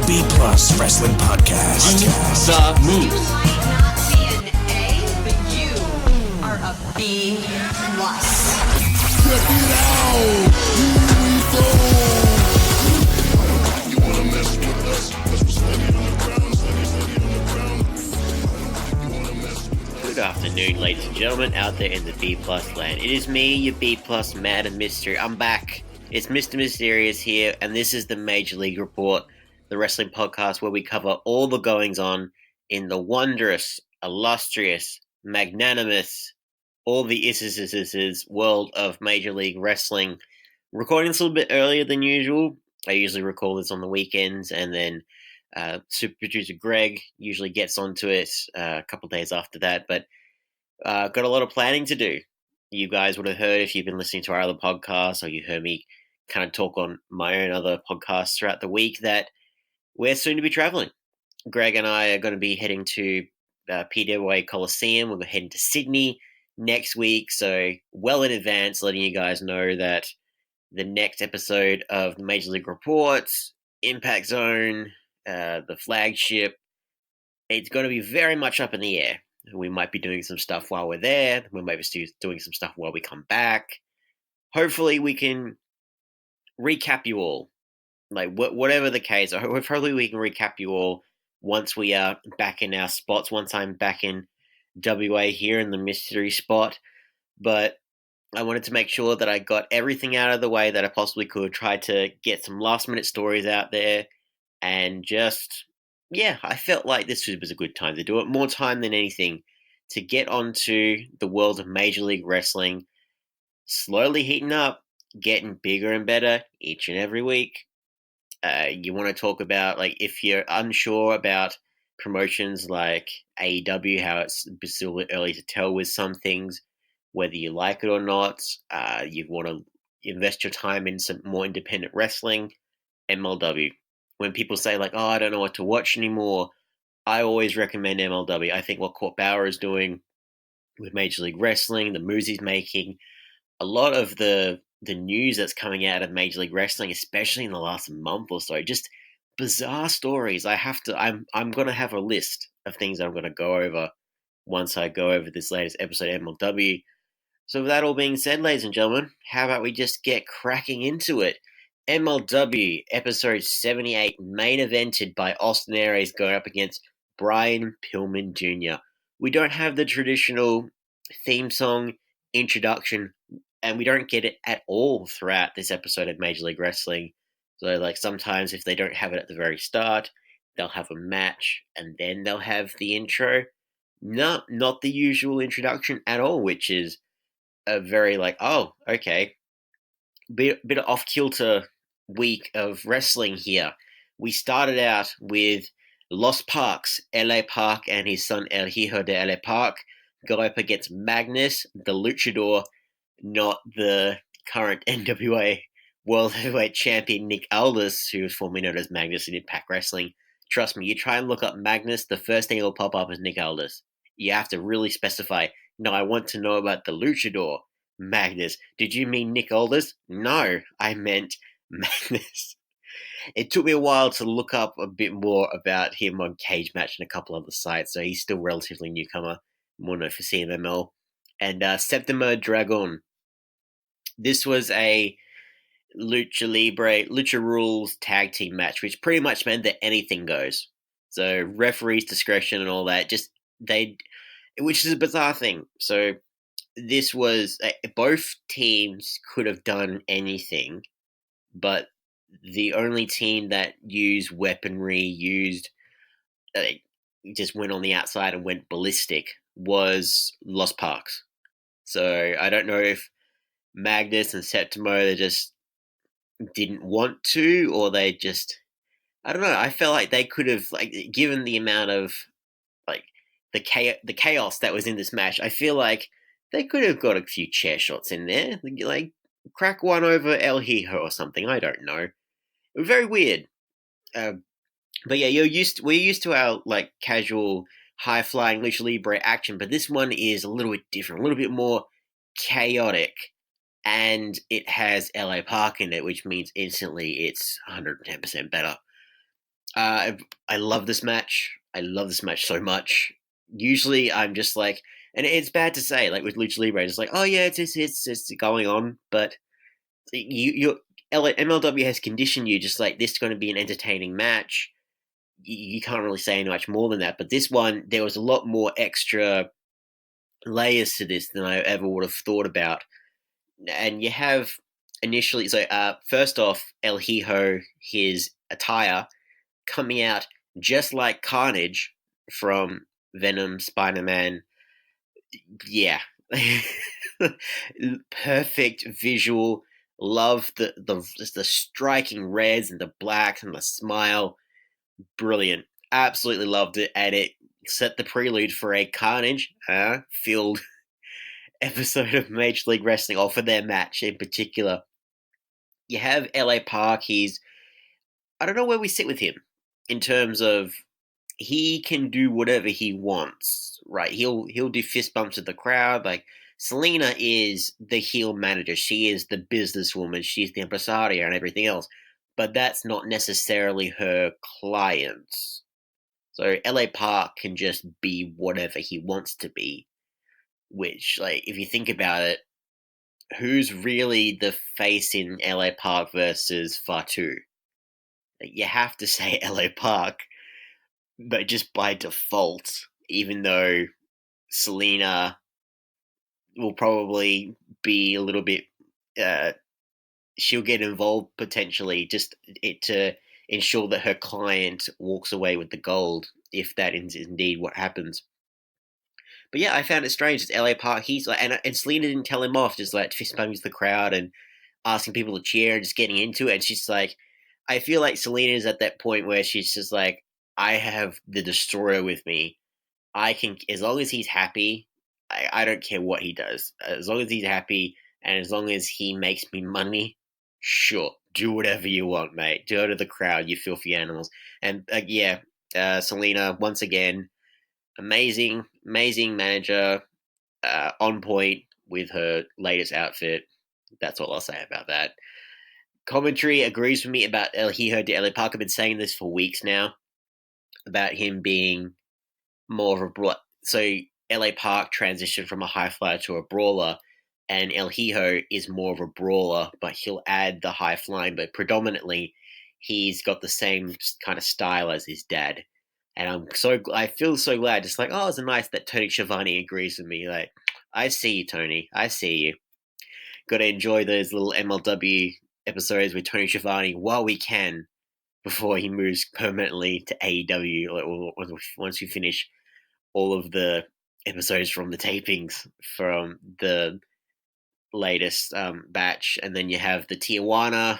B Plus Wrestling Podcast. The Moose. You might not be an A, but you are a B plus. Check it out! Here we go! You wanna mess with us? Cause we're steady on the ground, steady on the ground. You wanna mess with us? Good afternoon, ladies and gentlemen, out there in the B Plus land. It is me, your B Plus Mad and Mystery. I'm back. It's Mr. Mysterious here, and this is the Major League Report, the wrestling podcast where we cover all the goings on in the wondrous, illustrious, magnanimous, all the is world of Major League Wrestling. Recording this a little bit earlier than usual. I usually record this on the weekends, and then super producer Greg usually gets onto it a couple days after that, but got a lot of planning to do. You guys would have heard if you've been listening to our other podcasts, or you heard me kind of talk on my own other podcasts throughout the week, that we're soon to be traveling. Greg and I are going to be heading to PWA Coliseum. We're heading to Sydney next week, so well in advance, letting you guys know that the next episode of the Major League Reports, Impact Zone, the flagship, it's going to be very much up in the air. We might be doing some stuff while we're there. We might be doing some stuff while we come back. Hopefully we can recap you all. Like, whatever the case, hopefully we can recap you all once we are back in our spots, once I'm back in WA here in the mystery spot. But I wanted to make sure that I got everything out of the way that I possibly could, try to get some last-minute stories out there, and just... yeah, I felt like this was a good time to do it. More time than anything to get onto the world of Major League Wrestling, slowly heating up, getting bigger and better each and every week. You want to talk about, like, if you're unsure about promotions like AEW, how it's still early to tell with some things, whether you like it or not. You want to invest your time in some more independent wrestling, MLW. When people say, like, oh, I don't know what to watch anymore, I always recommend MLW. I think what Court Bauer is doing with Major League Wrestling, the moves he's making, a lot of the news that's coming out of Major League Wrestling, especially in the last month or so, just bizarre stories. I'm going to have a list of things I'm going to go over once I go over this latest episode of MLW. So with that all being said, ladies and gentlemen, how about we just get cracking into it? MLW episode 78, main evented by Austin Aries going up against Brian Pillman Jr. We don't have the traditional theme song introduction, and we don't get it at all throughout this episode of Major League Wrestling. So, like, sometimes if they don't have it at the very start, they'll have a match, and then they'll have the intro. No, not the usual introduction at all, which is a very, like, oh, okay, bit of off-kilter week of wrestling here. We started out with Los Parks, LA Park, and his son El Hijo de LA Park go up against Magnus, the luchador, not the current NWA World Heavyweight Champion Nick Aldis, who was formerly known as Magnus in Impact Wrestling. Trust me, you try and look up Magnus, the first thing that will pop up is Nick Aldis. You have to really specify, no, I want to know about the luchador, Magnus. Did you mean Nick Aldis? No, I meant Magnus. It took me a while to look up a bit more about him on Cage Match and a couple other sites, so he's still relatively newcomer, more known for CMML. And Septima Dragon. This was a Lucha Libre, Lucha Rules tag team match, which pretty much meant that anything goes. So referee's discretion and all that, which is a bizarre thing. So this was, both teams could have done anything, but the only team that used weaponry, just went on the outside and went ballistic, was Los Parks. So I don't know if Magnus and Septimo, they just didn't want to, or they just, I don't know. I felt like they could have, like, given the amount of, like, the chaos that was in this match, I feel like they could have got a few chair shots in there, like crack one over El Hijo or something. I don't know. It was very weird. But yeah, we're used to our, like, casual, high-flying Lucha Libre action, but this one is a little bit different, a little bit more chaotic, and it has LA Park in it, which means instantly it's 110% better. I love this match. I love this match so much. Usually, I'm just like, and it's bad to say, like with Lucha Libre, it's like, oh yeah, it's going on, but MLW has conditioned you just like this is going to be an entertaining match. You can't really say much more than that. But this one, there was a lot more extra layers to this than I ever would have thought about. And you have initially, so first off, El Hijo, his attire coming out just like Carnage from Venom, Spider-Man. Yeah, perfect visual. Love the striking reds and the blacks and the smile. Brilliant. Absolutely loved it, and it set the prelude for a Carnage filled episode of Major League Wrestling, or for their match in particular. You have LA Park. I don't know where we sit with him in terms of he can do whatever he wants, right? He'll do fist bumps at the crowd. Like Selena is the heel manager. She is the businesswoman. She's the impresario and everything else. But that's not necessarily her clients. So LA Park can just be whatever he wants to be. Which, like, if you think about it, who's really the face in LA Park versus Fatu? Like, you have to say LA Park, but just by default, even though Selena will probably be a little bit, she'll get involved potentially just to ensure that her client walks away with the gold, if that is indeed what happens. But yeah, I found it strange. It's LA Park. He's like, and Selena didn't tell him off, just like fist bumping the crowd and asking people to cheer and just getting into it. And she's like, I feel like Selena is at that point where she's just like, I have the Destroyer with me. I can, as long as he's happy, I don't care what he does. As long as he's happy and as long as he makes me money, sure, do whatever you want, mate. Go to the crowd, you filthy animals. And Selena, once again, amazing manager, on point with her latest outfit. That's all I'll say about that. Commentary agrees with me about El Hijo de LA Park. I've been saying this for weeks now about him being more of a so LA Park transitioned from a high flyer to a brawler, and El Hijo is more of a brawler, but he'll add the high flying. But predominantly, he's got the same kind of style as his dad. And I feel so glad. It's like, oh, it's nice that Tony Schiavone agrees with me. Like, I see you, Tony. I see you. Got to enjoy those little MLW episodes with Tony Schiavone while we can, before he moves permanently to AEW. Like, once we finish all of the episodes from the tapings from the latest batch, and then you have the Tijuana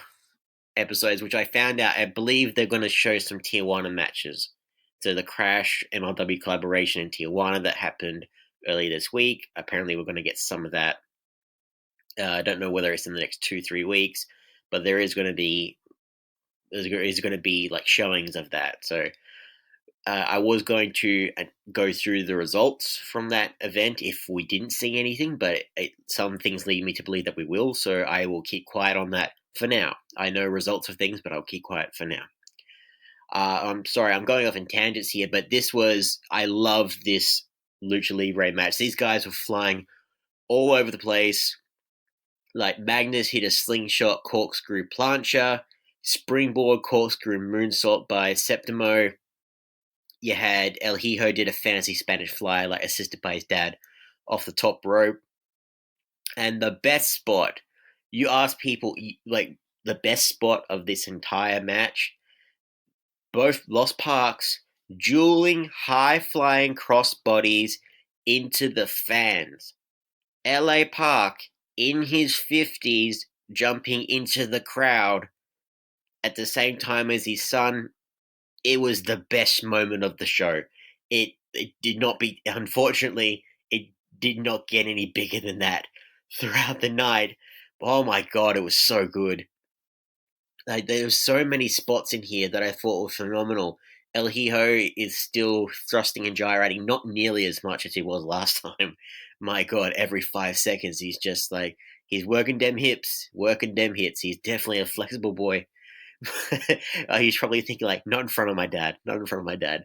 episodes, which I found out. I believe they're going to show some Tijuana matches. So the Crash MLW collaboration in Tijuana that happened early this week. Apparently, we're going to get some of that. I don't know whether it's in the next 2-3 weeks, but there's going to be like showings of that. So I was going to go through the results from that event if we didn't see anything, but some things lead me to believe that we will. So I will keep quiet on that for now. I know results of things, but I'll keep quiet for now. I'm sorry, I'm going off in tangents here, but I love this Lucha Libre match. These guys were flying all over the place. Like Magnus hit a slingshot corkscrew plancha, springboard corkscrew moonsault by Septimo. You had El Hijo did a fancy Spanish fly, like assisted by his dad, off the top rope. And the best spot, you ask people, like the best spot of this entire match, both Los Parks dueling high-flying crossbodies into the fans. LA Park, in his 50s, jumping into the crowd at the same time as his son. It was the best moment of the show. It did not be, unfortunately, it did not get any bigger than that throughout the night. Oh my god, it was so good. Like, there were so many spots in here that I thought were phenomenal. El Hijo is still thrusting and gyrating, not nearly as much as he was last time. My god, every 5 seconds he's just like, he's working them hips. He's definitely a flexible boy. He's probably thinking like, not in front of my dad, not in front of my dad.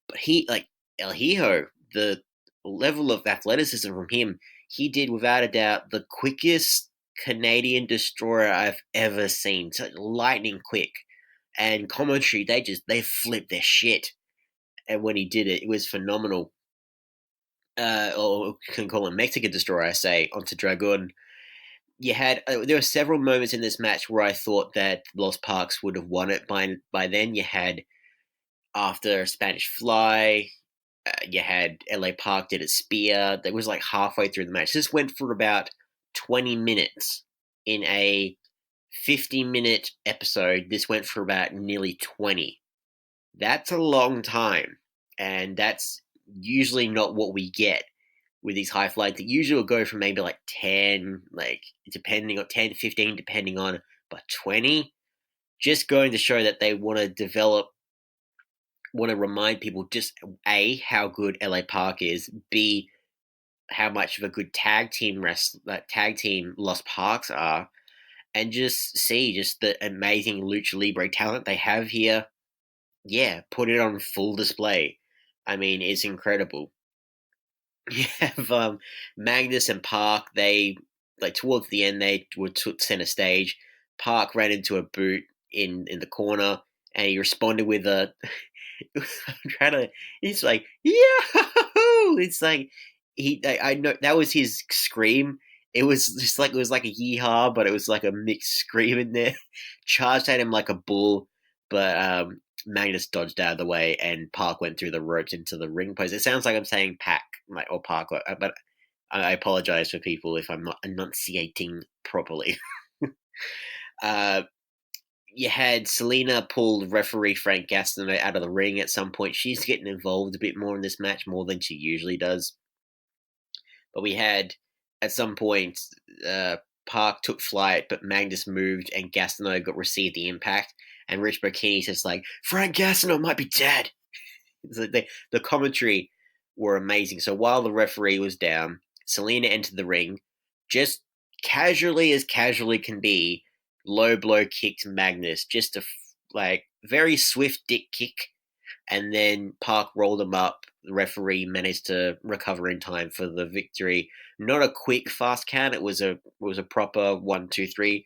But he, like, El Hijo, the level of athleticism from him, he did without a doubt the quickest Canadian destroyer I've ever seen. So lightning quick. And commentary, they flipped their shit. And when he did it, it was phenomenal. Or can call him Mexican destroyer, I say, onto Dragon. You had there were several moments in this match where I thought that Los Parks would have won it by then. You had after Spanish Fly, you had LA Park did a spear. That was like halfway through the match. This went for about 20 minutes in a 50-minute episode. This went for about nearly 20. That's a long time, and that's usually not what we get with these high flights. That usually will go from maybe like 10, like depending on 10, 15, depending on, but 20. Just going to show that they want to remind people just A, how good LA Park is, B, how much of a good tag team Los Parks are, and just see just the amazing lucha libre talent they have here. Yeah, put it on full display. I mean, it's incredible. You have Magnus and Park. They like towards the end they were took center stage. Park ran into a boot in the corner, and he responded with a. I'm trying to. He's like, yeah. It's like I know that was his scream. It was just like it was like a yeehaw, but it was like a mixed scream in there. Charged at him like a bull, but Magnus dodged out of the way, and Park went through the ropes into the ring post. It sounds like I'm saying Pack, like or Park, but I apologize for people if I'm not enunciating properly. uh, you had Selena pull referee Frank Gastineau out of the ring at some point. She's getting involved a bit more in this match, more than she usually does. But we had, at some point, Park took flight, but Magnus moved, and Gastineau received the impact. And Rich Burkini says, like, Frank Gastineau might be dead. So the commentary were amazing. So while the referee was down, Selena entered the ring, just as casually can be, low blow kicked Magnus, just a very swift dick kick, and then Park rolled him up. The referee managed to recover in time for the victory. Not a quick fast count. It was a proper 1, 2, 3.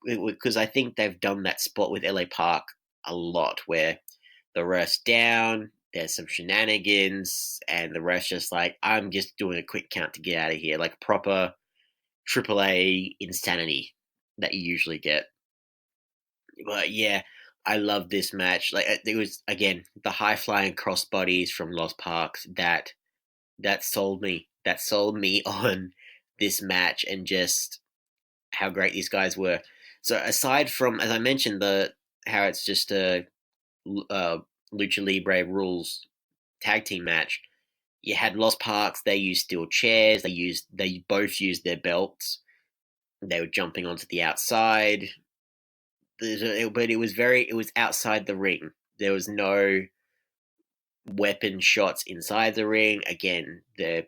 Because I think they've done that spot with LA Park a lot, where the ref's down, there's some shenanigans, and the ref's just like, I'm just doing a quick count to get out of here, like proper AAA insanity that you usually get. But yeah, I love this match. Like it was again the high flying crossbodies from Los Parks that sold me. That sold me on this match and just how great these guys were. So aside from, as I mentioned, how it's just a lucha libre rules tag team match, you had Los Parks. They used steel chairs. They both used their belts. They were jumping onto the outside. But it was outside the ring. There was no weapon shots inside the ring. Again, their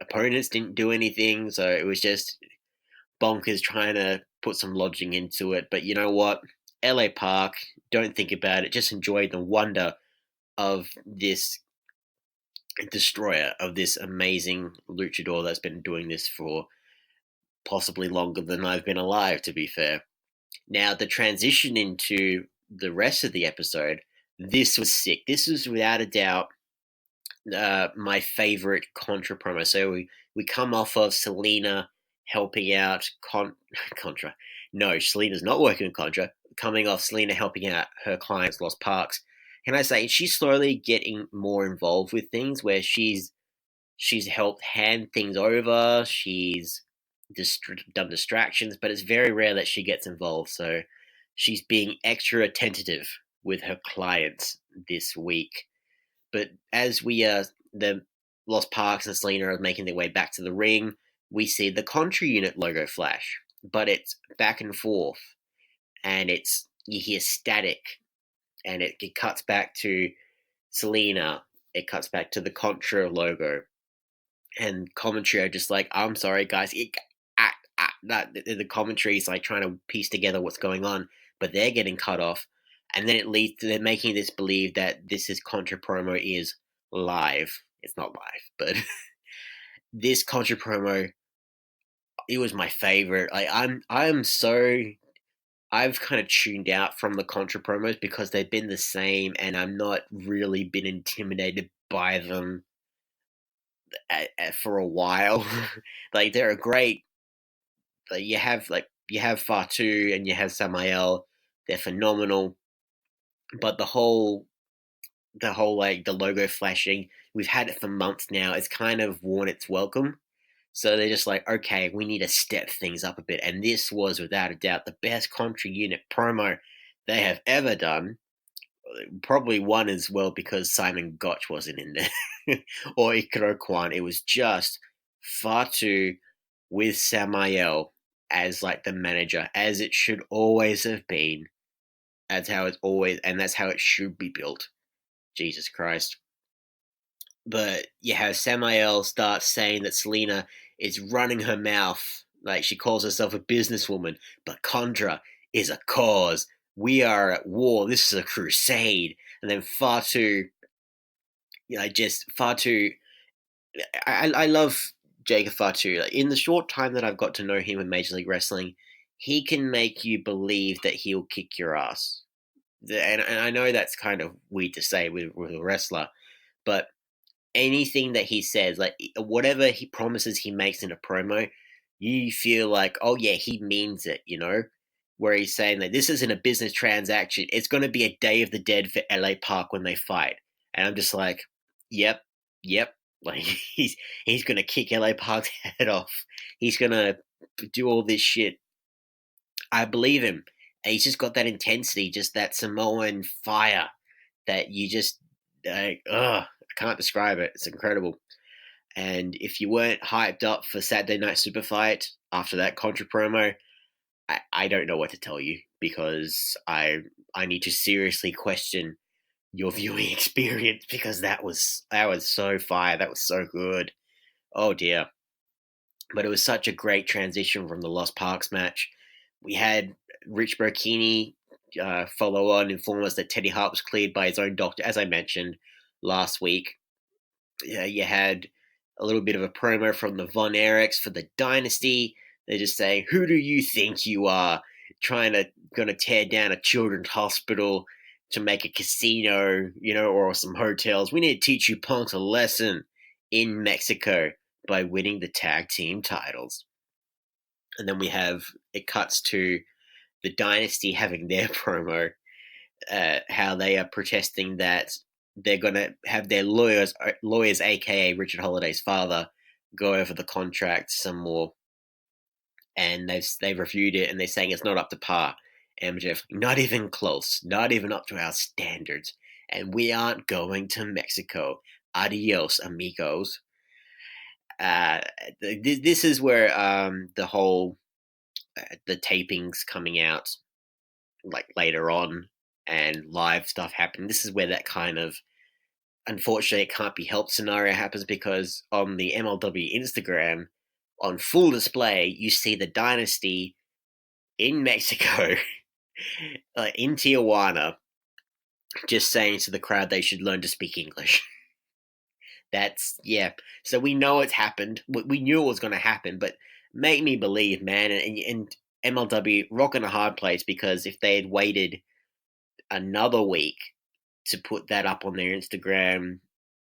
opponents didn't do anything, so it was just bonkers trying to put some logic into it. But you know what? LA Park, don't think about it. Just enjoy the wonder of this destroyer, of this amazing luchador that's been doing this for possibly longer than I've been alive, to be fair. Now, the transition into the rest of the episode, this was sick. This was without a doubt my favorite Contra promo. So we come off of Selena helping out Contra. No, Selena's not working with Contra. Coming off Selena helping out her clients, Los Parks. Can I say she's slowly getting more involved with things where she's helped hand things over. She's done distractions, but it's very rare that she gets involved. So she's being extra attentive with her clients this week. But as the Los Parks and Selena are making their way back to the ring, we see the Contra Unit logo flash, but it's back and forth, and you hear static, and it cuts back to Selena. It cuts back to the Contra logo, and commentary are just like, I'm sorry, guys. The commentary is like trying to piece together what's going on. but they're getting cut off. And then it leads to them making this believe that this is contra promo is live. It's not live, but this contra promo, it was my favorite. I've kind of tuned out from the contra promos because they've been the same, and I'm not really been intimidated by them for a while. Like they're a great. You have Fatu and you have Samael. They're phenomenal, but the whole like the logo flashing, we've had it for months now. It's kind of worn its welcome. So they're just like, okay, we need to step things up a bit. And this was, without a doubt, the best Contra Unit promo they have ever done. Probably one as well because Simon Gotch wasn't in there. Or Ikaro Kwan. It was just Fatu with Samael as like the manager, as it should always have been. That's how it's always, and that's how it should be built. Jesus Christ. But you have Samael start saying that Selena is running her mouth, like she calls herself a businesswoman, but Contra is a cause. We are at war. This is a crusade. And then Fatu, Fatu. I love Jacob Fatu. Like, in the short time that I've got to know him in Major League Wrestling, he can make you believe that he'll kick your ass. And I know that's kind of weird to say with a wrestler, but anything that he says, like whatever he promises he makes in a promo, you feel like, oh yeah, he means it, where he's saying that this isn't a business transaction. It's going to be a Day of the Dead for LA Park when they fight. And I'm just like, yep. Like he's going to kick LA Park's head off. He's going to do all this shit. I believe him. And he's just got that intensity, just that Samoan fire that you just, I can't describe it. It's incredible. And if you weren't hyped up for Saturday Night Super Fight after that Contra promo, I don't know what to tell you, because I need to seriously question your viewing experience, because that was so fire. That was so good. Oh dear. But it was such a great transition from the Lost Parks match. We had Rich Burkini follow on, inform us that Teddy Hart was cleared by his own doctor, as I mentioned last week. You had a little bit of a promo from the Von Erichs for the Dynasty. They're just saying, who do you think you are, gonna tear down a children's hospital to make a casino, or some hotels? We need to teach you punks a lesson in Mexico by winning the tag team titles. And then it cuts to the Dynasty having their promo, how they are protesting that they're going to have their lawyers, aka Richard Holliday's father, go over the contract some more. And they've reviewed it, and they're saying it's not up to par. MJF, not even close, not even up to our standards. And we aren't going to Mexico. Adios, amigos. This is where the whole the tapings coming out like later on and live stuff happening. This is where that kind of, unfortunately, it can't be helped scenario happens, because on the MLW Instagram, on full display, you see the Dynasty in Mexico, in Tijuana, just saying to the crowd they should learn to speak English. So we know it's happened. We knew it was going to happen, but make me believe, man. And MLW rocking a hard place, because if they had waited another week to put that up on their Instagram,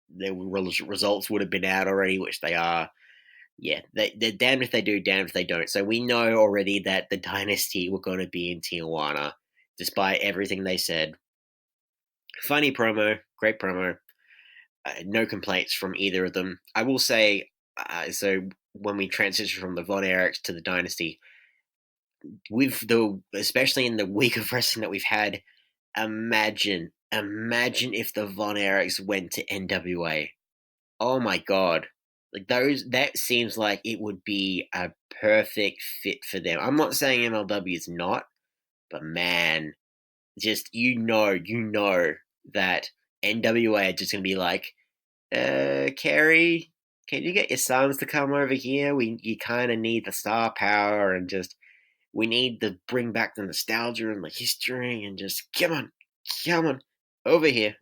their results would have been out already, which they are. Yeah, they're damned if they do, damned if they don't. So we know already that the Dynasty were going to be in Tijuana, despite everything they said. Funny promo, great promo. No complaints from either of them. I will say, so when we transition from the Von Erichs to the Dynasty, especially in the week of wrestling that we've had, imagine if the Von Erichs went to NWA. Oh my god. That seems like it would be a perfect fit for them. I'm not saying MLW is not, but man, just that NWA are just gonna be like, Kerry, can you get your sons to come over here? You kind of need the star power, and just We need to bring back the nostalgia and the history and just come on, over here.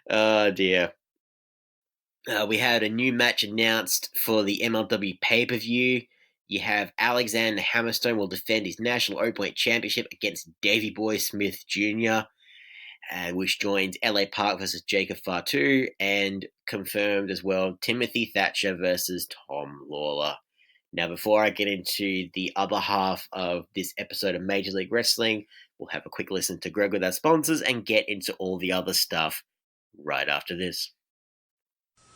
Oh dear. We had a new match announced for the MLW pay-per-view. You have Alexander Hammerstone will defend his National Openweight Championship against Davey Boy Smith Jr., which joins LA Park versus Jacob Fatu, and confirmed as well Timothy Thatcher versus Tom Lawler. Now, before I get into the other half of this episode of Major League Wrestling, we'll have a quick listen to Greg with our sponsors and get into all the other stuff right after this.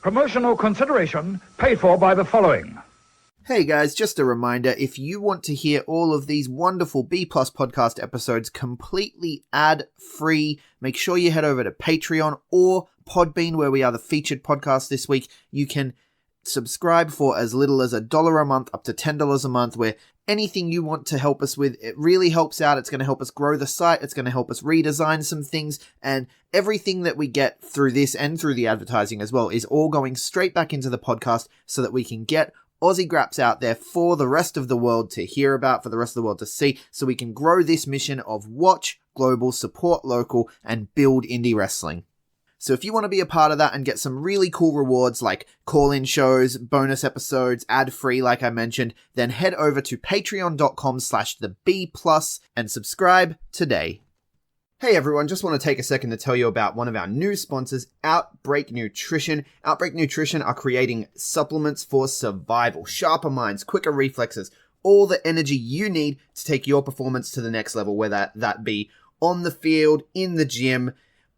Promotional consideration paid for by the following. Hey guys, just a reminder, if you want to hear all of these wonderful B Plus podcast episodes completely ad-free, make sure you head over to Patreon or Podbean, where we are the featured podcast this week. You can subscribe for as little as $1 a month up to $10 a month, where anything you want to help us with, it really helps out. It's going to help us grow the site. It's going to help us redesign some things, and everything that we get through this and through the advertising as well is all going straight back into the podcast so that we can get Aussie Graps out there for the rest of the world to hear about, for the rest of the world to see, so we can grow this mission of watch global, support local, and build indie wrestling. So if you want to be a part of that and get some really cool rewards like call-in shows, bonus episodes, ad-free like I mentioned, then head over to patreon.com/theb+ and subscribe today. Hey everyone, just want to take a second to tell you about one of our new sponsors, Outbreak Nutrition. Outbreak Nutrition are creating supplements for survival, sharper minds, quicker reflexes, all the energy you need to take your performance to the next level, whether that be on the field, in the gym,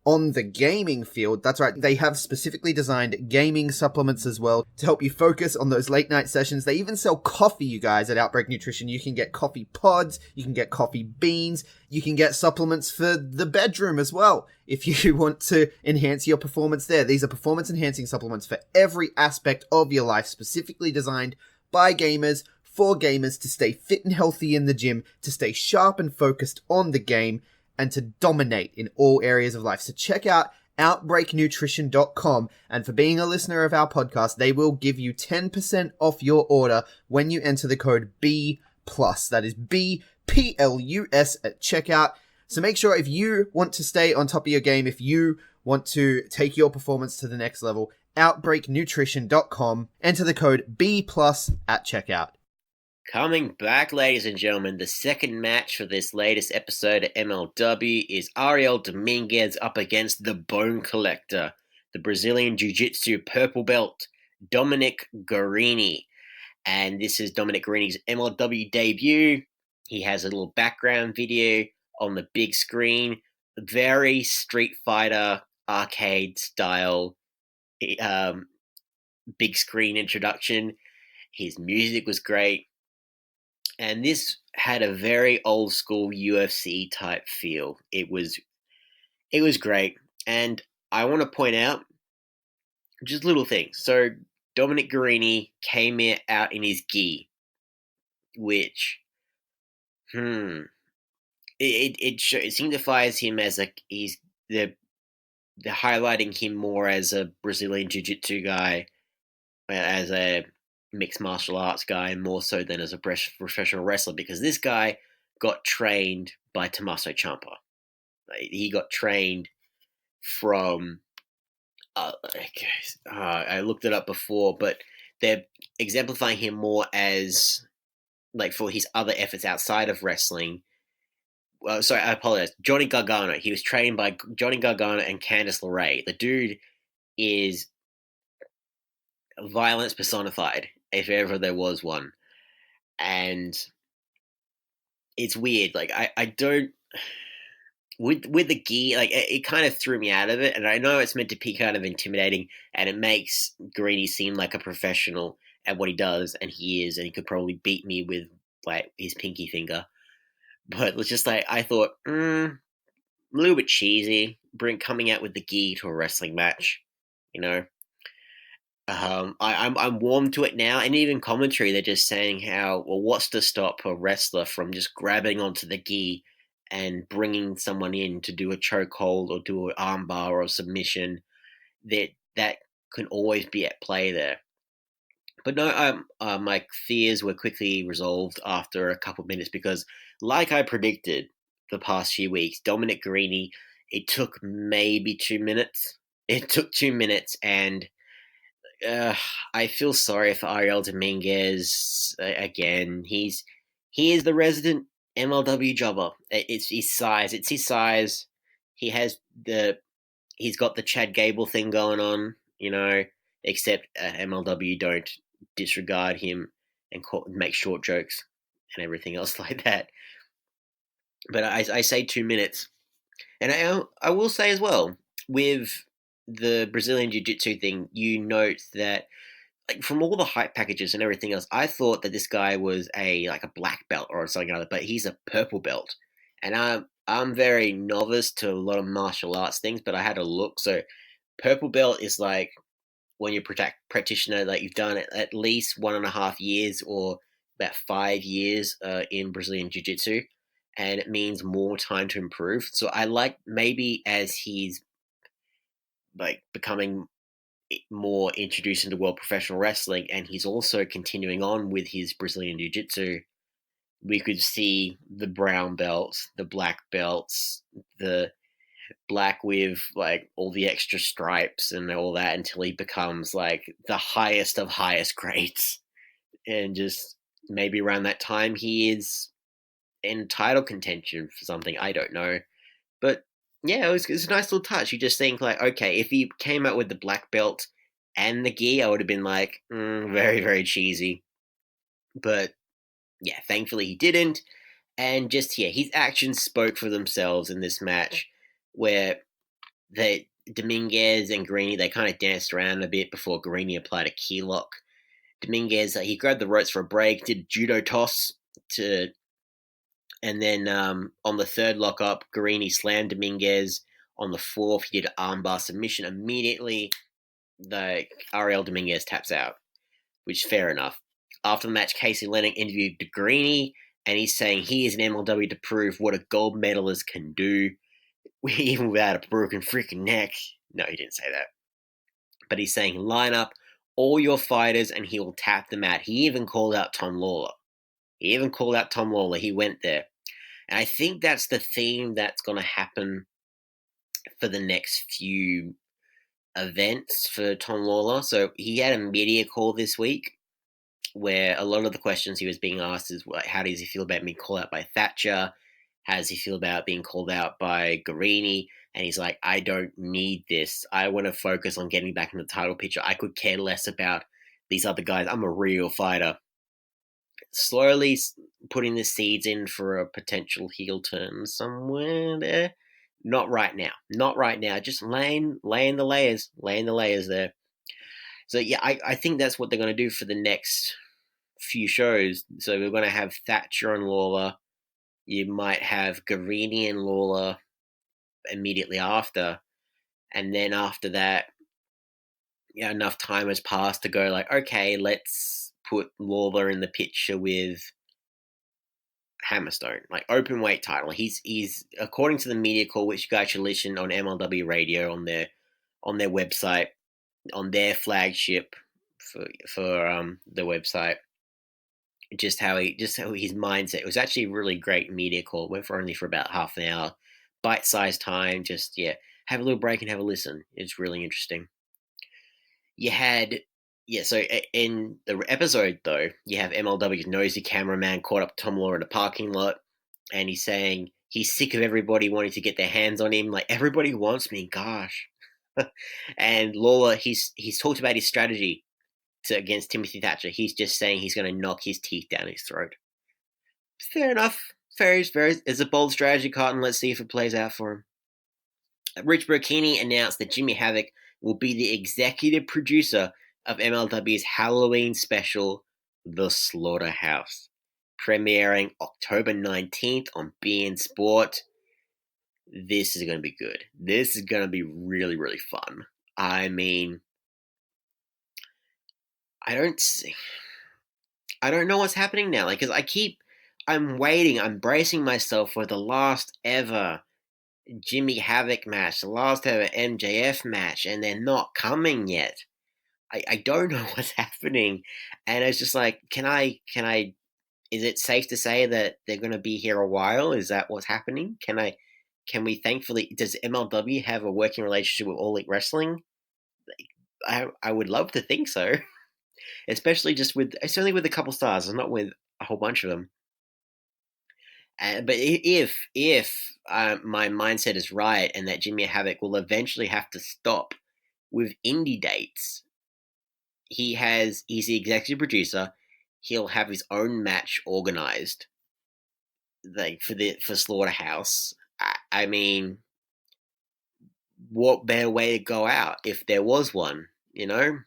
on the gaming field. That's right, they have specifically designed gaming supplements as well to help you focus on those late night sessions. They even sell coffee, you guys, at Outbreak Nutrition. You can get coffee pods, you can get coffee beans, you can get supplements for the bedroom as well if you want to enhance your performance there. These are performance enhancing supplements for every aspect of your life, specifically designed by gamers, for gamers, to stay fit and healthy in the gym, to stay sharp and focused on the game, and to dominate in all areas of life. So check out OutbreakNutrition.com, and for being a listener of our podcast, they will give you 10% off your order when you enter the code B+. That is BPLUS at checkout. So make sure, if you want to stay on top of your game, if you want to take your performance to the next level, OutbreakNutrition.com, enter the code B+ at checkout. Coming back, ladies and gentlemen, the second match for this latest episode of MLW is Ariel Dominguez up against the Bone Collector, the Brazilian Jiu-Jitsu purple belt, Dominic Guarini. And this is Dominic Guarini's MLW debut. He has a little background video on the big screen. Very Street Fighter arcade style big screen introduction. His music was great. And this had a very old school UFC type feel. It was great. And I want to point out just little things. So Dominic Guarini came out in his gi, which it signifies him as they're highlighting him more as a Brazilian Jiu-Jitsu guy, as a mixed martial arts guy, more so than as a professional wrestler, because this guy got trained by Tommaso Ciampa. He got trained from I looked it up before, but they're exemplifying him more as, like, for his other efforts outside of wrestling. Well, sorry, I apologize. Johnny Gargano. He was trained by Johnny Gargano and Candice LeRae. The dude is violence personified, if ever there was one. And it's weird. Like, I don't... With the gi, like, it kind of threw me out of it. And I know it's meant to be kind of intimidating, and it makes Guarini seem like a professional at what he does, and he is, and he could probably beat me with, like, his pinky finger. But it's just like, I thought, a little bit cheesy, coming out with the gi to a wrestling match, you know? I'm warm to it now, and even commentary, they're just saying how, well, what's to stop a wrestler from just grabbing onto the gi and bringing someone in to do a chokehold or do an armbar or a submission? That can always be at play there. But no, my fears were quickly resolved after a couple of minutes because, like I predicted the past few weeks, Dominic Guarini, it took maybe 2 minutes. It took 2 minutes, and uh, I feel sorry for Ariel Dominguez again. He is the resident MLW jobber. It's his size. It's his size. He has the he's got the Chad Gable thing going on, except MLW don't disregard him and make short jokes and everything else like that. But I say 2 minutes, and I will say as well with the Brazilian Jiu Jitsu thing, you note that like from all the hype packages and everything else, I thought that this guy was a black belt or something like that, but he's a purple belt, and I'm very novice to a lot of martial arts things, but I had a look. So purple belt is like when you're practitioner, like you've done it at least 1.5 years or about 5 years in Brazilian Jiu Jitsu, and it means more time to improve. So I like maybe as he's like becoming more introduced into world professional wrestling, and he's also continuing on with his Brazilian Jiu Jitsu, we could see the brown belts, the black belts, the black with like all the extra stripes and all that until he becomes like the highest of highest grades. And just maybe around that time he is in title contention for something. I don't know. But yeah, it's a nice little touch. You just think like, okay, if he came out with the black belt and the gi, I would have been like, very, very cheesy. But yeah, thankfully he didn't. And just yeah, his actions spoke for themselves in this match, where Dominguez and Guarini, they kind of danced around a bit before Guarini applied a key lock. Dominguez, he grabbed the ropes for a break, did judo toss and then on the third lockup, Guarini slammed Dominguez. On the fourth, he did an armbar submission. Immediately, the Ariel Dominguez taps out, which is fair enough. After the match, Casey Lennox interviewed Guarini, and he's saying he is an MLW to prove what a gold medalist can do, even without a broken freaking neck. No, he didn't say that. But he's saying line up all your fighters and he will tap them out. He even called out Tom Lawler. He went there. And I think that's the theme that's going to happen for the next few events for Tom Lawler. So he had a media call this week where a lot of the questions he was being asked is, how does he feel about being called out by Thatcher? How does he feel about being called out by Guarini? And he's like, I don't need this. I want to focus on getting back in the title picture. I could care less about these other guys. I'm a real fighter. Slowly putting the seeds in for a potential heel turn somewhere there. Not right now. Just laying the layers there. So yeah, I think that's what they're going to do for the next few shows. So we're going to have Thatcher and Lawler. You might have Guarini and Lawler immediately after, and then after that, yeah, enough time has passed to go like, okay, let's put Lawler in the picture with Hammerstone, like open weight title. He's according to the media call, which you guys should listen on MLW Radio on their website, on their flagship for the website. Just how his mindset. It was actually a really great media call. It went for only for about half an hour, bite-sized time. Just yeah, have a little break and have a listen. It's really interesting. You had so in the episode though, you have MLW's nosy cameraman caught up Tom Lawler in a parking lot, and he's saying he's sick of everybody wanting to get their hands on him. Like, everybody wants me, gosh. And Lawler, he's talked about his strategy against Timothy Thatcher. He's just saying he's going to knock his teeth down his throat. Fair enough. It's a bold strategy, Cotton. Let's see if it plays out for him. Rich Burkini announced that Jimmy Havoc will be the executive producer of MLW's Halloween special, The Slaughterhouse, premiering October 19th on beIN Sport. This is going to be good. This is going to be really, really fun. I mean, I don't know what's happening now. Like, because I'm waiting, I'm bracing myself for the last ever Jimmy Havoc match, the last ever MJF match, and they're not coming yet. I don't know what's happening. And it's just like, is it safe to say that they're going to be here a while? Is that what's happening? Can we thankfully, does MLW have a working relationship with All Elite Wrestling? I would love to think so, especially it's only with a couple stars, it's not with a whole bunch of them. But if my mindset is right, and that Jimmy Havoc will eventually have to stop with indie dates, he's the executive producer. He'll have his own match organized, like for Slaughterhouse. I mean, what better way to go out if there was one, you know?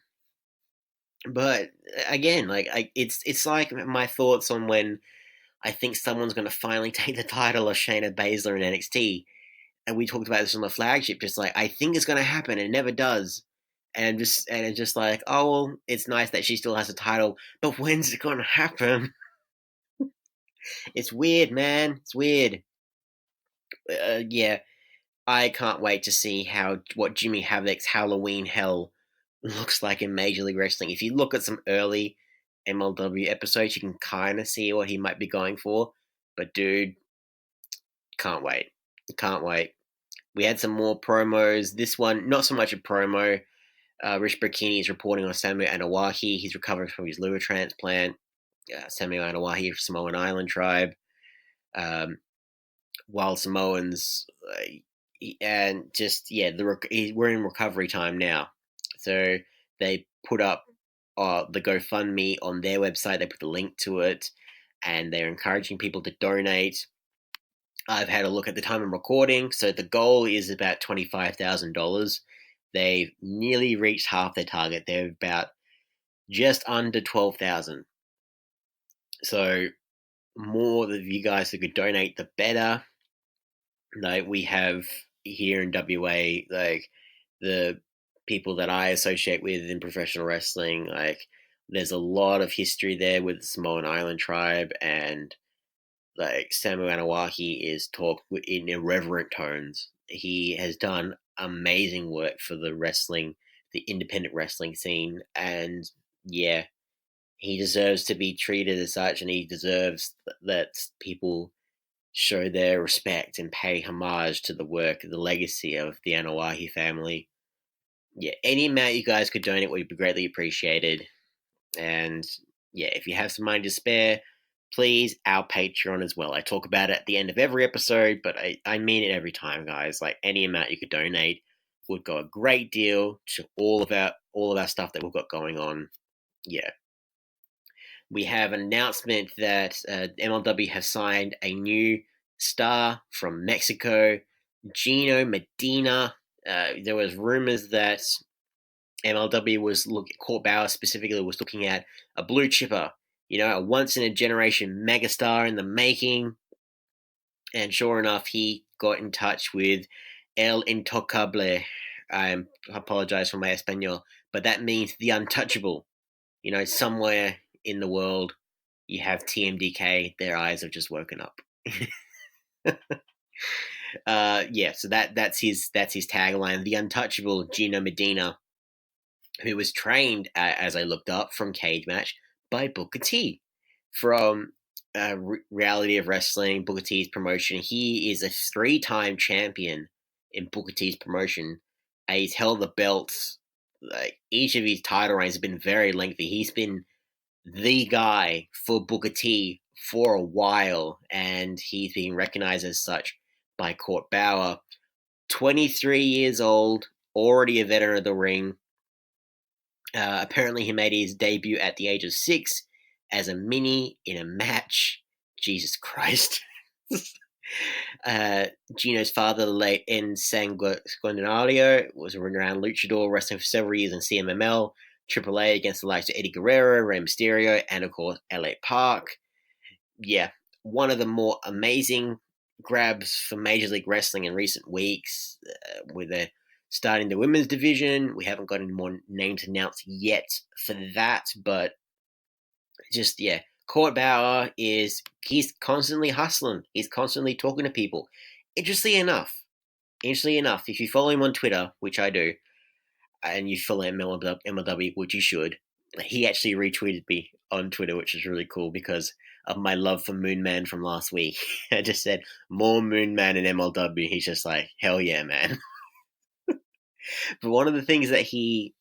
But again, it's like my thoughts on when I think someone's going to finally take the title of Shayna Baszler in NXT, and we talked about this on the flagship. Just like, I think it's going to happen, and it never does. And it's just like, oh well, it's nice that she still has a title, but when's it going to happen? It's weird, man. It's weird. Yeah, I can't wait to see what Jimmy Havoc's Halloween Hell looks like in Major League Wrestling. If you look at some early MLW episodes, you can kind of see what he might be going for. But dude, can't wait. Can't wait. We had some more promos. This one, not so much a promo. Rich Burkini is reporting on Samuel Anawahi. He's recovering from his liver transplant. Samuel Anawahi of Samoan Island tribe. While Samoans, and just, we're in recovery time now. So they put up the GoFundMe on their website. They put the link to it, and they're encouraging people to donate. I've had a look at the time I'm recording. So the goal is about $25,000. They've nearly reached half their target. They're about just under 12,000. So more of you guys who could donate, the better. Like, we have here in WA, like, the people that I associate with in professional wrestling, like, there's a lot of history there with the Samoan Island tribe, and like, Samu Anawahi is talked in irreverent tones. He has done amazing work for the independent wrestling scene, and yeah, he deserves to be treated as such, and he deserves that people show their respect and pay homage to the work, the legacy of the Anawahi family. Yeah, any amount you guys could donate would be greatly appreciated. And yeah, if you have some money to spare, please, our Patreon as well. I talk about it at the end of every episode, but I mean it every time, guys. Like, any amount you could donate would go a great deal to all of our stuff that we've got going on. Yeah. We have an announcement that MLW have signed a new star from Mexico, Gino Medina. There was rumors that MLW Court Bauer specifically was looking at a blue chipper, a once-in-a-generation megastar in the making. And sure enough, he got in touch with El Intocable. I apologize for my Espanol, but that means the untouchable. Somewhere in the world, you have TMDK. Their eyes have just woken up. So that's his tagline, the untouchable Gino Medina, who was trained, as I looked up, from Cage Match by Booker T from Reality of Wrestling, Booker T's promotion. He is a 3-time champion in Booker T's promotion. He's held the belts. Like, each of his title reigns have been very lengthy. He's been the guy for Booker T for a while, and he's being recognized as such by Court Bauer. 23 years old, already a veteran of the ring. Apparently he made his debut at the age of 6 as a mini in a match. Jesus Christ. Gino's father, the late N. Sanguinario, was a renowned luchador, wrestling for several years in CMML, AAA against the likes of Eddie Guerrero, Rey Mysterio, and of course LA Park. Yeah, one of the more amazing grabs for Major League Wrestling in recent weeks, with their starting the women's division. We haven't got any more names announced yet for that, but just, Court Bauer he's constantly hustling. He's constantly talking to people. Interestingly enough, if you follow him on Twitter, which I do, and you follow MLW, which you should, he actually retweeted me on Twitter, which is really cool because of my love for Moon Man from last week. I just said, more Moon Man in MLW. He's just like, hell yeah, man. But one of the things that he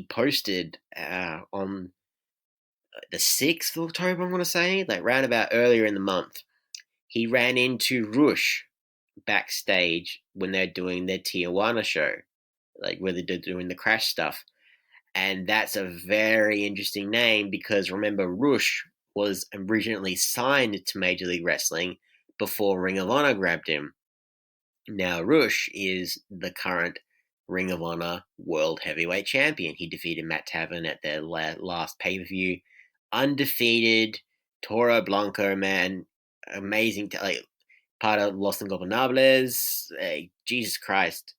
posted on the 6th of October, I'm going to say, like round about earlier in the month, he ran into Rush backstage when they're doing their Tijuana show, like where they're doing the Crash stuff. And that's a very interesting name because remember, Rush was originally signed to Major League Wrestling before Ring of Honor grabbed him. Now, Rush is the current Ring of Honor World Heavyweight Champion. He defeated Matt Taven at their last pay-per-view. Undefeated, Toro Blanco, man. Amazing, like part of Los Ingobernables. Jesus Christ.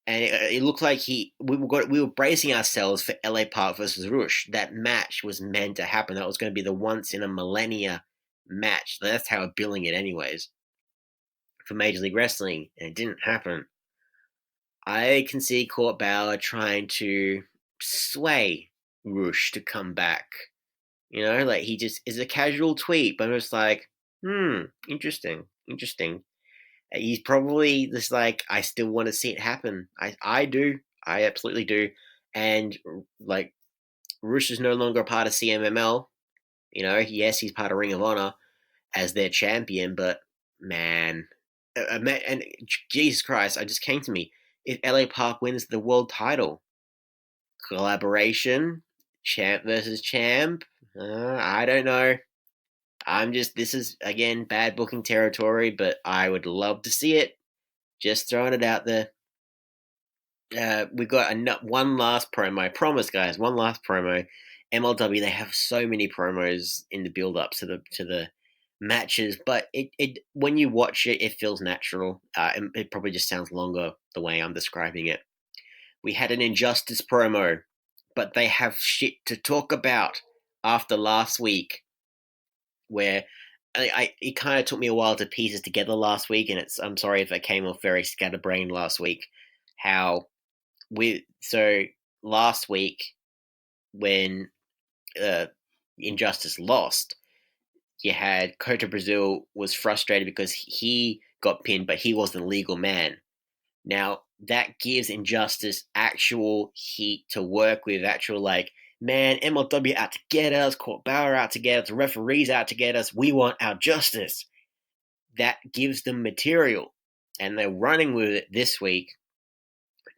And it looked like we were bracing ourselves for LA Park versus Rush. That match was meant to happen. That was going to be the once in a millennia match. That's how we're billing it, anyways, for Major League Wrestling, and it didn't happen. I can see Court Bauer trying to sway Rush to come back. You know, like he just is a casual tweet, but I'm just like, interesting. He's probably just like, I still want to see it happen. I do. I absolutely do. And like, Rush is no longer a part of CMML. You know, yes, he's part of Ring of Honor as their champion, but man, and Jesus Christ, it just came to me. If LA Park wins the world title, collaboration, champ versus champ, I don't know. This is, again, bad booking territory, but I would love to see it. Just throwing it out there. We've got one last promo. I promise, guys, one last promo. MLW, they have so many promos in the build-up to the matches, but it when you watch it, it feels natural. It probably just sounds longer the way I'm describing it. We had an Injustice promo, but they have shit to talk about after last week, where it kind of took me a while to piece it together last week, and I'm sorry if I came off very scatterbrained last week. So last week when Injustice lost, you had Kota Brazil was frustrated because he got pinned, but he wasn't a legal man. Now that gives Injustice actual heat to work with, actual like, man, MLW out to get us, Court Bauer out to get us, the referees out to get us, we want our justice. That gives them material, and they're running with it this week.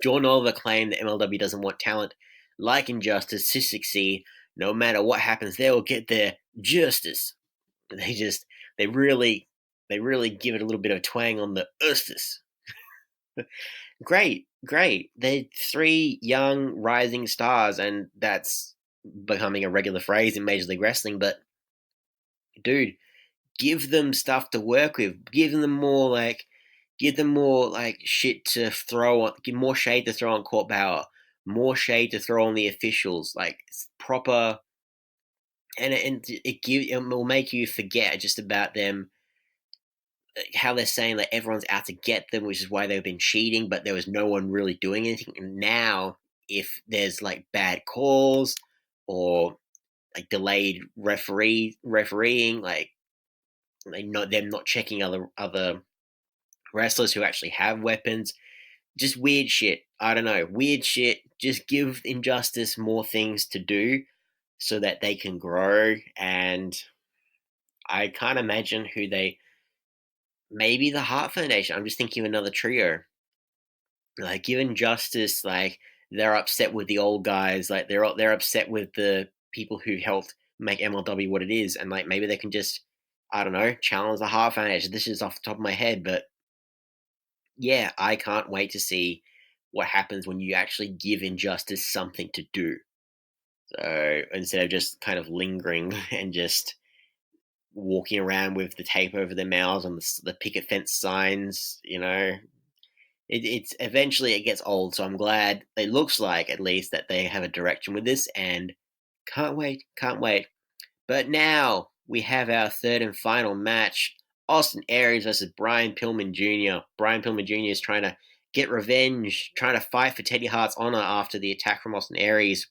John Oliver claimed that MLW doesn't want talent like Injustice to succeed. No matter what happens, they will get their justice. They really give it a little bit of twang on the justice. Great. They're three young rising stars, and that's becoming a regular phrase in Major League Wrestling. But dude, give them stuff to work with. Give them more shit to throw on. Give more shade to throw on Court Bauer. More shade to throw on the officials. Like proper, and it will make you forget just about them. How they're saying that everyone's out to get them, which is why they've been cheating, but there was no one really doing anything. And now, if there's like bad calls or like delayed refereeing, like them not checking other wrestlers who actually have weapons, just weird shit. I don't know, weird shit. Just give Injustice more things to do so that they can grow. And I can't imagine who they. Maybe the Heart Foundation. I'm just thinking of another trio. Like, give Injustice, like, they're upset with the old guys. Like, they're upset with the people who helped make MLW what it is. And, like, maybe they can just, I don't know, challenge the Heart Foundation. This is off the top of my head. But, yeah, I can't wait to see what happens when you actually give Injustice something to do. So, instead of just kind of lingering and just walking around with the tape over their mouths and the picket fence signs, you know, it's eventually it gets old. So I'm glad it looks like at least that they have a direction with this, and can't wait. But now we have our third and final match: Austin Aries versus Brian Pillman Jr. Brian Pillman Jr. is trying to get revenge, trying to fight for Teddy Hart's honor after the attack from Austin Aries.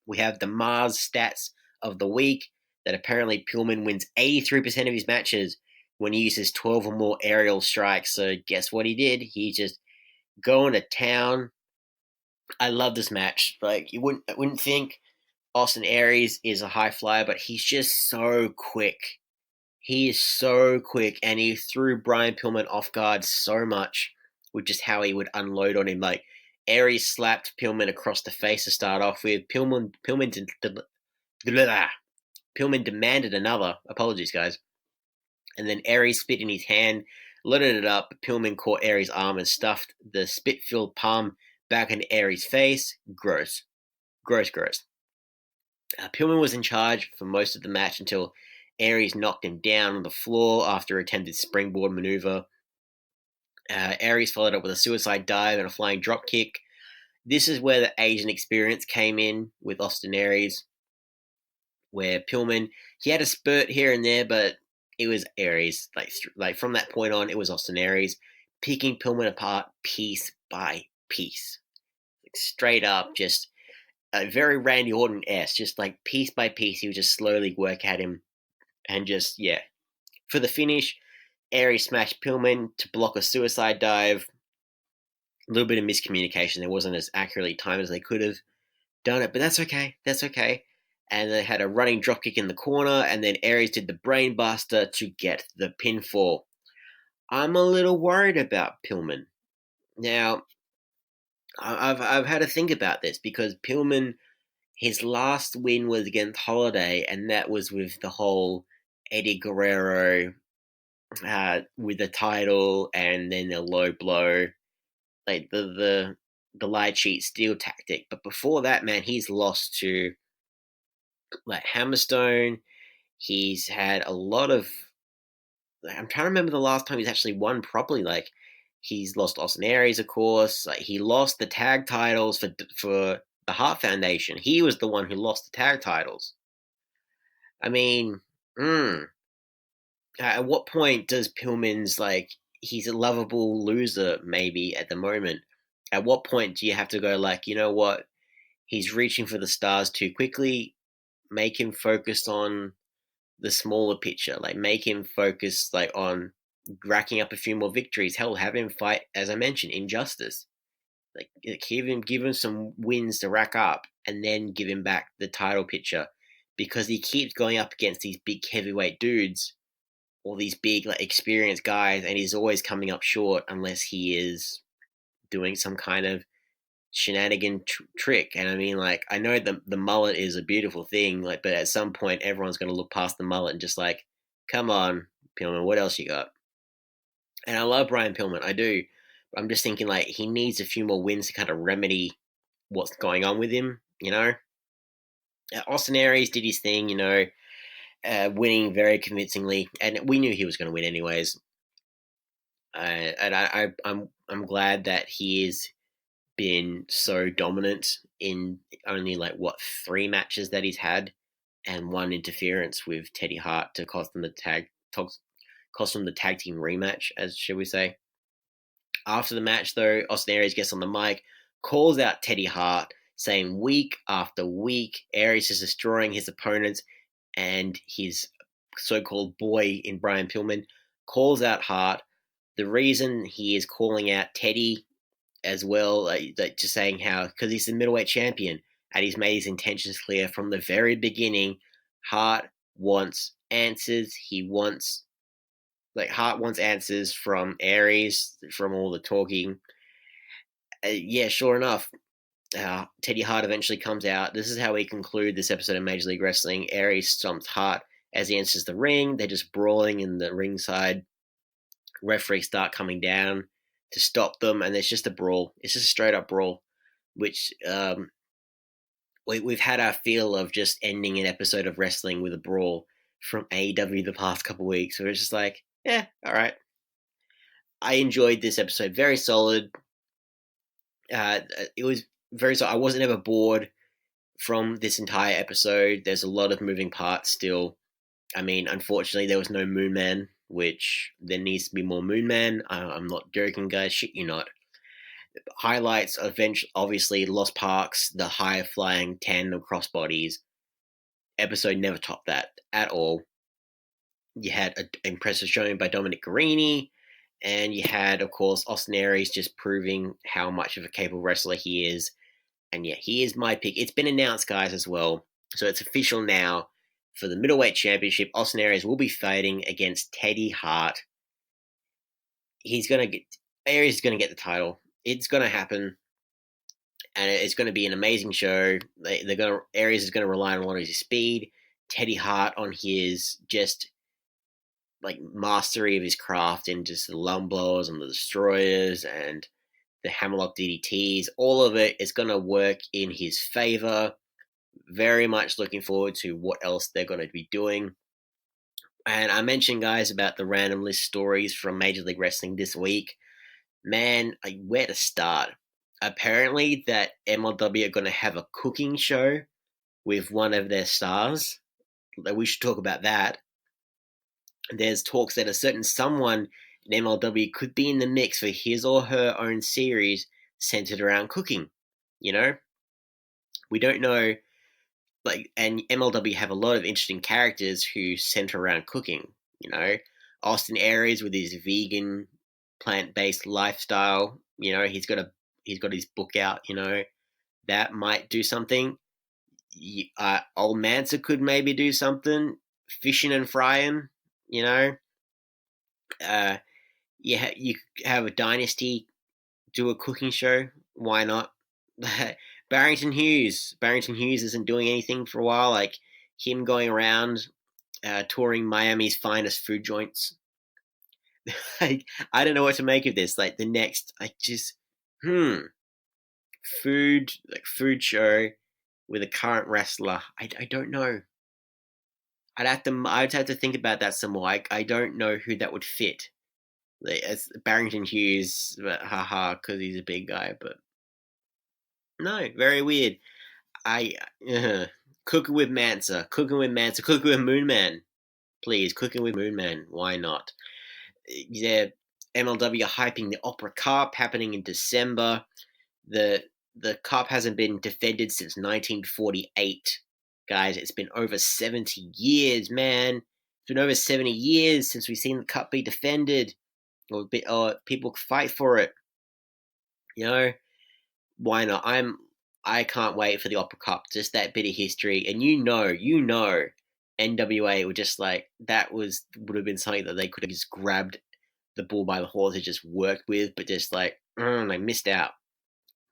We have the Mars stats of the week that apparently Pillman wins 83% of his matches when he uses 12 or more aerial strikes. So guess what he did? He just going to town. I love this match. Like, you wouldn't think Austin Aries is a high flyer, but he's just so quick. He is so quick, and he threw Brian Pillman off guard so much with just how he would unload on him. Like, Aries slapped Pillman across the face to start off with. Pillman demanded another. Apologies, guys. And then Aries spit in his hand, loaded it up. Pillman caught Aries' arm and stuffed the spit-filled palm back into Aries' face. Gross. Pillman was in charge for most of the match until Aries knocked him down on the floor after attempted springboard maneuver. Aries followed up with a suicide dive and a flying drop kick. This is where the Asian experience came in with Austin Aries, where Pillman, he had a spurt here and there, but it was Aries. Like from that point on, it was Austin Aries picking Pillman apart piece by piece. Like, straight up, just a very Randy Orton-esque, just like piece by piece, he would just slowly work at him. And just, yeah. For the finish, Aries smashed Pillman to block a suicide dive. A little bit of miscommunication. There wasn't as accurately timed as they could have done it, but that's okay. And they had a running dropkick in the corner, and then Aries did the brainbuster to get the pinfall. I'm a little worried about Pillman. Now, I've had to think about this because Pillman, his last win was against Holiday, and that was with the whole Eddie Guerrero with the title, and then the low blow, like the lie, cheat, steal tactic. But before that, man, he's lost to like Hammerstone. He's had a lot of. I'm trying to remember the last time he's actually won properly. Like, he's lost Austin Aries, of course. Like, he lost the tag titles for the Hart Foundation. He was the one who lost the tag titles. I mean, at what point does Pillman's, like, he's a lovable loser maybe at the moment. At what point do you have to go, like, you know what? He's reaching for the stars too quickly. Make him focused on the smaller picture. Like, make him focus, like, on racking up a few more victories. Hell, have him fight, as I mentioned, Injustice. Like, give him some wins to rack up, and then give him back the title picture, because he keeps going up against these big heavyweight dudes, or these big, like, experienced guys, and he's always coming up short unless he is doing some kind of shenanigan trick. And I mean, like, I know the mullet is a beautiful thing, like, but at some point everyone's going to look past the mullet and just like, come on, Pillman, what else you got? And I love Brian Pillman, I do. I'm just thinking, like, he needs a few more wins to kind of remedy what's going on with him, you know? Austin Aries did his thing, you know, winning very convincingly, and we knew he was going to win anyways. And I'm glad that he has been so dominant in only, like, 3 matches that he's had, and 1 interference with Teddy Hart to cost them the tag team rematch, as should we say. After the match, though, Austin Aries gets on the mic, calls out Teddy Hart, saying week after week Aries is destroying his opponents, and his so-called boy in Brian Pillman calls out Hart. The reason he is calling out Teddy as well, just saying how, because he's the middleweight champion, and he's made his intentions clear from the very beginning. Hart wants answers. Hart wants answers from Aries, from all the talking. Yeah, sure enough, Teddy Hart eventually comes out. This is how we conclude this episode of Major League Wrestling. Aries stomps Hart as he enters the ring. They're just brawling in the ringside. Referees start coming down to stop them, and there's just a brawl. It's just a straight-up brawl, which we've had our feel of just ending an episode of wrestling with a brawl from AEW the past couple weeks. So it's just like, yeah, all right. I enjoyed this episode. Very solid. It was very solid. I wasn't ever bored from this entire episode. There's a lot of moving parts still. I mean, unfortunately, there was no Moon Man, which there needs to be more Moon Man. I'm not joking, guys. Shit, you're not. Highlights, obviously, Lost Parks, the high-flying tandem crossbodies. Episode never topped that at all. You had an impressive showing by Dominic Garrini, and you had, of course, Austin Aries just proving how much of a capable wrestler he is. And yeah, he is my pick. It's been announced, guys, as well. So it's official now. For the middleweight championship, Austin Aries will be fighting against Teddy Hart. Aries is gonna get the title. It's gonna happen, and it's gonna be an amazing show. Aries is gonna rely on a lot of his speed. Teddy Hart on his just like mastery of his craft and just the lung blowers and the destroyers and the hammerlock DDTs. All of it is gonna work in his favor. Very much looking forward to what else they're going to be doing. And I mentioned, guys, about the random list stories from Major League Wrestling this week. Man, where to start? Apparently that MLW are going to have a cooking show with one of their stars. We should talk about that. There's talks that a certain someone in MLW could be in the mix for his or her own series centered around cooking. You know? We don't know. And MLW have a lot of interesting characters who center around cooking. You know, Austin Aries with his vegan, plant-based lifestyle. You know, he's got his book out. You know, that might do something. Old Mansa could maybe do something. Fishing and frying. You know, you have a Dynasty do a cooking show. Why not? Barrington Hughes isn't doing anything for a while. Like him going around touring Miami's finest food joints. Like, I don't know what to make of this. Like the next, food show with a current wrestler. I don't know. I'd have to think about that some more. I don't know who that would fit. Like, it's Barrington Hughes, haha, because he's a big guy, but. No, very weird. Cooking with Mansa, cooking with Moonman. Please, cooking with Moonman. Why not? Yeah, MLW hyping the Opera Cup happening in December. The cup hasn't been defended since 1948. Guys, it's been over 70 years, man. It's been over 70 years since we've seen the cup be defended. Or people fight for it. You know? Why not? I can't wait for the Opera Cup. Just that bit of history, and you know, NWA were just like would have been something that they could have just grabbed the bull by the horns and just worked with, but just like they missed out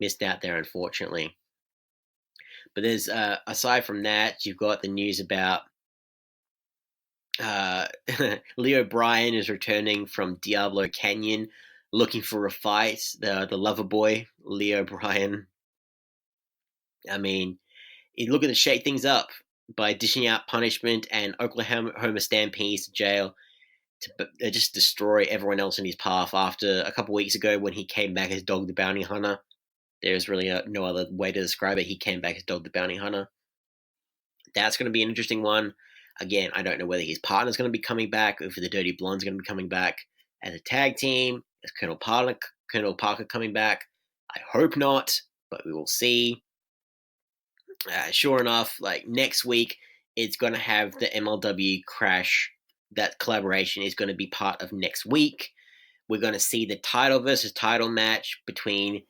there, unfortunately. But there's aside from that, you've got the news about Leo Bryan is returning from Diablo Canyon, looking for a fight. The lover boy, Leo Bryan. I mean, he's looking to shake things up by dishing out punishment and Oklahoma Stampedes to jail to just destroy everyone else in his path. After a couple weeks ago when he came back as Dog the Bounty Hunter, there's really no other way to describe it. He came back as Dog the Bounty Hunter. That's going to be an interesting one. Again, I don't know whether his partner's going to be coming back, or if the Dirty Blonde's going to be coming back as a tag team. Is Colonel Parker coming back? I hope not, but we will see. Sure enough, like next week, it's going to have the MLW Crash. That collaboration is going to be part of next week. We're going to see the title versus title match between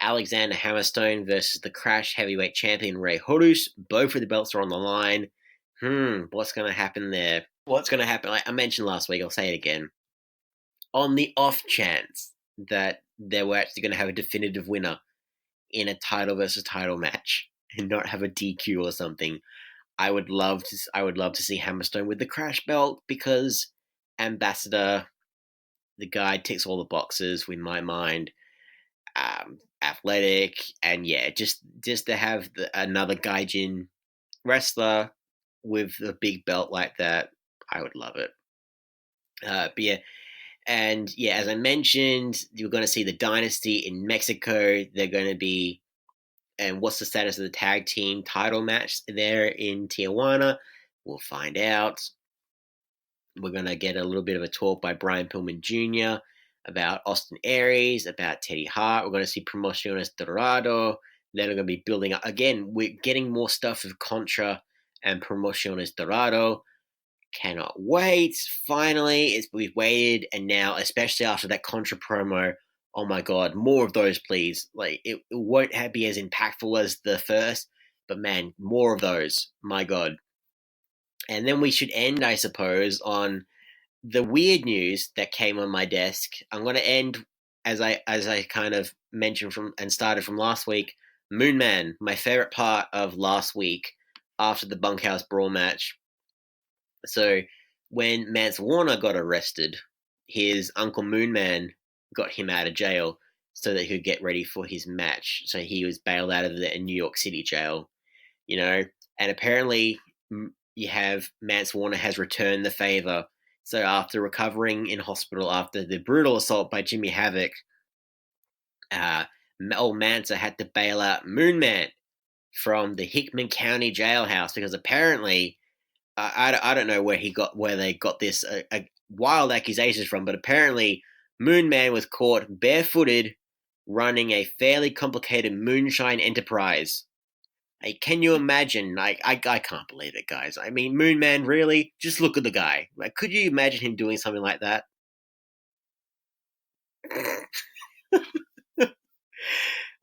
Alexander Hammerstone versus the Crash heavyweight champion Ray Horus. Both of the belts are on the line. What's going to happen there? What's going to happen? Like I mentioned last week, I'll say it again. On the off chance that they were actually going to have a definitive winner in a title versus title match and not have a DQ or something, I would love to see Hammerstone with the Crash belt, because Ambassador, the guy ticks all the boxes in my mind. Athletic, and yeah, just to have another Gaijin wrestler with a big belt like that, I would love it. But yeah, and yeah, as I mentioned, you're going to see the Dynasty in Mexico. They're going to be, and what's the status of the tag team title match there in Tijuana? We'll find out. We're going to get a little bit of a talk by Brian Pillman Jr. about Austin Aries, about Teddy Hart. We're going to see Promociones Dorado. Then we're going to be building up. Again, we're getting more stuff with Contra and Promociones Dorado. Cannot wait. Finally, we've waited, and now, especially after that Contra promo, oh my god, more of those, please. Like, it won't be as impactful as the first, but man, more of those. My god. And then we should end, I suppose, on the weird news that came on my desk. I'm going to end, as I kind of mentioned from and started from last week, Moonman, my favorite part of last week after the Bunkhouse Brawl match. So when Mance Warner got arrested, his uncle Moonman got him out of jail so that he could get ready for his match. So he was bailed out of the New York City jail, you know. And apparently you have Mance Warner has returned the favor. So after recovering in hospital after the brutal assault by Jimmy Havoc, old Mansa had to bail out Moonman from the Hickman County jailhouse because apparently, I don't know where they got this wild accusations from, but apparently Moonman was caught barefooted running a fairly complicated moonshine enterprise. Like, can you imagine? Like, I can't believe it, guys. I mean, Moonman, really? Just look at the guy. Like, could you imagine him doing something like that?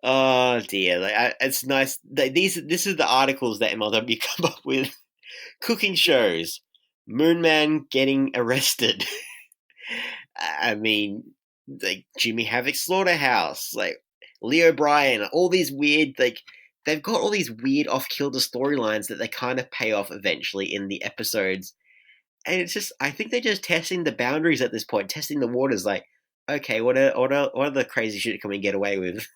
Oh dear! Like, it's nice. This is the articles that MLW come up with. Cooking shows, Moonman getting arrested. I mean, like Jimmy Havoc Slaughterhouse, like Leo Bryan, all these weird, like they've got all these weird off-kilter storylines that they kind of pay off eventually in the episodes, and it's just I think they're just testing the boundaries at this point, testing the waters. Like, okay, what are the crazy shit can we get away with?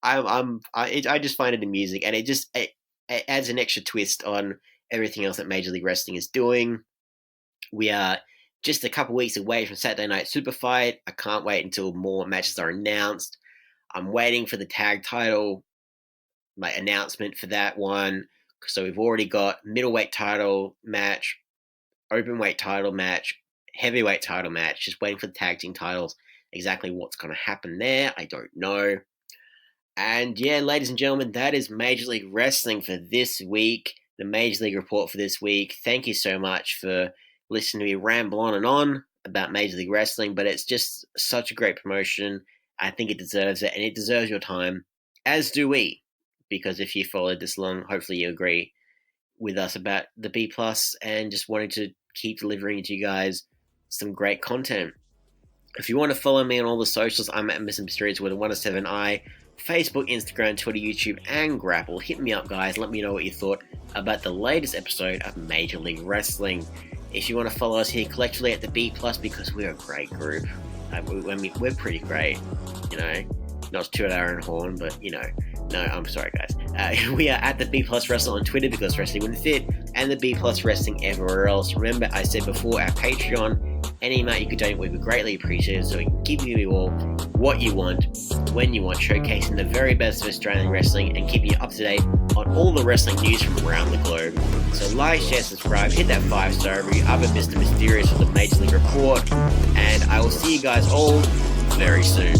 I just find it amusing, and it adds an extra twist on everything else that Major League Wrestling is doing. We are just a couple weeks away from Saturday Night Super Fight. I can't wait until more matches are announced. I'm waiting for the tag title, my announcement for that one. So we've already got middleweight title match, openweight title match, heavyweight title match. Just waiting for the tag team titles. Exactly what's going to happen there, I don't know. And yeah, ladies and gentlemen, that is Major League Wrestling for this week, the Major League Report for this week. Thank you so much for listening to me ramble on and on about Major League Wrestling, but it's just such a great promotion. I think it deserves it, and it deserves your time, as do we, because if you followed this long, hopefully you agree with us about the B+, and just wanting to keep delivering to you guys some great content. If you want to follow me on all the socials, I'm at Mr. Mysterious with a 107i. Facebook, Instagram, Twitter, YouTube, and Grapple. Hit me up, guys. Let me know what you thought about the latest episode of Major League Wrestling. If you want to follow us here collectively at the B+, because we're a great group. I mean, we're pretty great, you know. Not to toot our own horn, but, you know. No, I'm sorry, guys. We are at the B+ Wrestling on Twitter because wrestling wouldn't fit, and the B+ Wrestling everywhere else. Remember, I said before, our Patreon, any amount you could donate would be greatly appreciated, so we can keep giving you all what you want, when you want, showcasing the very best of Australian wrestling and keeping you up to date on all the wrestling news from around the globe. So like, share, subscribe, hit that 5-star review. I've been Mr. Mysterious with the Major League Report, and I will see you guys all very soon.